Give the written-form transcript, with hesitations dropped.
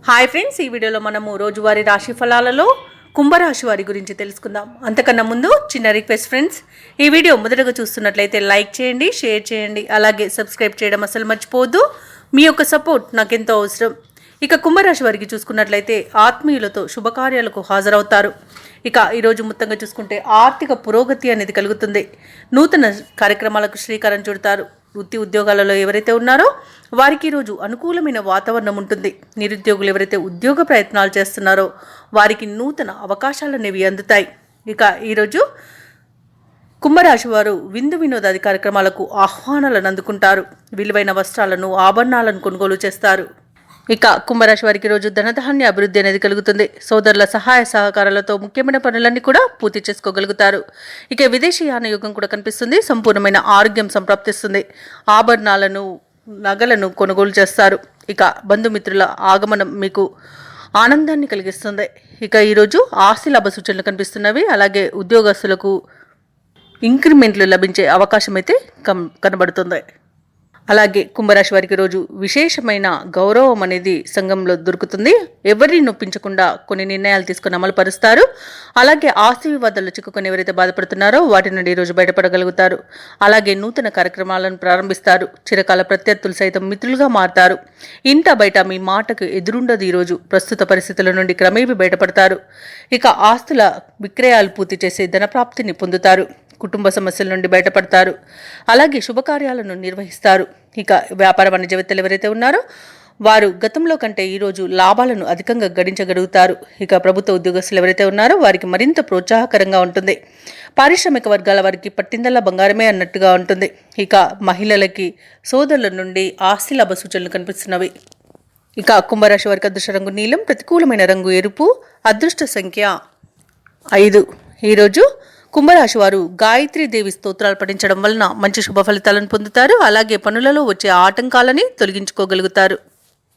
Hi friends, ఈ వీడియోలో మనము రోజువారీ రాశి ఫలాలలో కుంభరాశి వారి గురించి తెలుసుకుందాం. అంతకన్నా ముందు చిన్న రిక్వెస్ట్ ఫ్రెండ్స్, ఈ వీడియో మొదటగా చూస్తున్నట్లయితే లైక్ చేయండి, షేర్ చేయండి, అలాగే సబ్స్క్రైబ్ చేయడం అసలు మర్చిపోవద్దు. మీ యొక్క సపోర్ట్ నాకెంతో అవసరం. ఇక కుంభరాశి వారికి చూసుకున్నట్లయితే ఆత్మీయులతో శుభకార్యాలకు హాజరవుతారు. ఇక ఈరోజు మొత్తంగా చూసుకుంటే ఆర్థిక పురోగతి అనేది కలుగుతుంది. నూతన కార్యక్రమాలకు శ్రీకారం చుడతారు. వృత్తి ఉద్యోగాలలో ఎవరైతే ఉన్నారో వారికి ఈరోజు అనుకూలమైన వాతావరణం ఉంటుంది. నిరుద్యోగులు ఎవరైతే ఉద్యోగ ప్రయత్నాలు చేస్తున్నారో వారికి నూతన అవకాశాలు అనేవి అందుతాయి. ఇక ఈరోజు కుంభరాశి వారు విందు వినోదాది కార్యక్రమాలకు ఆహ్వానాలను అందుకుంటారు. విలువైన వస్త్రాలను, ఆభరణాలను కొనుగోలు చేస్తారు. ఇక కుంభరాశి వారికి రోజు ధనధాన్య అభివృద్ధి అనేది కలుగుతుంది. సోదరుల సహాయ సహకారాలతో ముఖ్యమైన పనులన్నీ కూడా పూర్తి చేసుకోగలుగుతారు. ఇక విదేశీయాన యోగం కూడా కనిపిస్తుంది. సంపూర్ణమైన ఆరోగ్యం సంప్రాప్తిస్తుంది. ఆభరణాలను, నగలను కొనుగోలు చేస్తారు. ఇక బంధుమిత్రుల ఆగమనం మీకు ఆనందాన్ని కలిగిస్తుంది. ఇక ఈరోజు ఆస్తి లాభ సూచనలు కనిపిస్తున్నవి. అలాగే ఉద్యోగస్తులకు ఇంక్రిమెంట్లు లభించే అవకాశం అయితే కనబడుతుంది. అలాగే కుంభరాశి వారికి రోజు విశేషమైన గౌరవం అనేది సంఘంలో దొరుకుతుంది. ఎవరిని నొప్పించకుండా కొన్ని నిర్ణయాలు తీసుకుని అమలు పరుస్తారు. అలాగే ఆస్తి వివాదాల్లో చిక్కుకొని ఎవరైతే బాధపడుతున్నారో వాటి నుండి ఈరోజు బయటపడగలుగుతారు. అలాగే నూతన కార్యక్రమాలను ప్రారంభిస్తారు. చిరకాల ప్రత్యర్థులు సైతం మిత్రులుగా మారుతారు. ఇంట బయట మీ మాటకు ఎదురుండదు. ఈరోజు ప్రస్తుత పరిస్థితుల నుండి క్రమేపీ బయటపడతారు. ఇక ఆస్తుల విక్రయాలు పూర్తి చేసే ధనప్రాప్తిని పొందుతారు. కుటుంబ సమస్యల నుండి బయటపడతారు. అలాగే శుభకార్యాలను నిర్వహిస్తారు. ఇక వ్యాపార వాణిజ్యవేత్తలు ఎవరైతే ఉన్నారో వారు గతంలో కంటే ఈరోజు లాభాలను అధికంగా గడించగలుగుతారు. ఇక ప్రభుత్వ ఉద్యోగస్తులు ఎవరైతే ఉన్నారో వారికి మరింత ప్రోత్సాహకరంగా ఉంటుంది. పారిశ్రామిక వర్గాల వారికి పట్టిందల్లా బంగారమే అన్నట్టుగా ఉంటుంది. ఇక మహిళలకి సోదరుల నుండి ఆస్తి లాభ సూచనలు కనిపిస్తున్నవి. ఇక కుంభరాశి వారికి అదృష్ట రంగు నీలం, ప్రతికూలమైన రంగు ఎరుపు, అదృష్ట సంఖ్య 5. ఈరోజు కుంభరాశి వారు గాయత్రీ దేవి స్తోత్రాలు పఠించడం వలన మంచి శుభ ఫలితాలను పొందుతారు. అలాగే పనులలో వచ్చే ఆటంకాలని తొలగించుకోగలుగుతారు.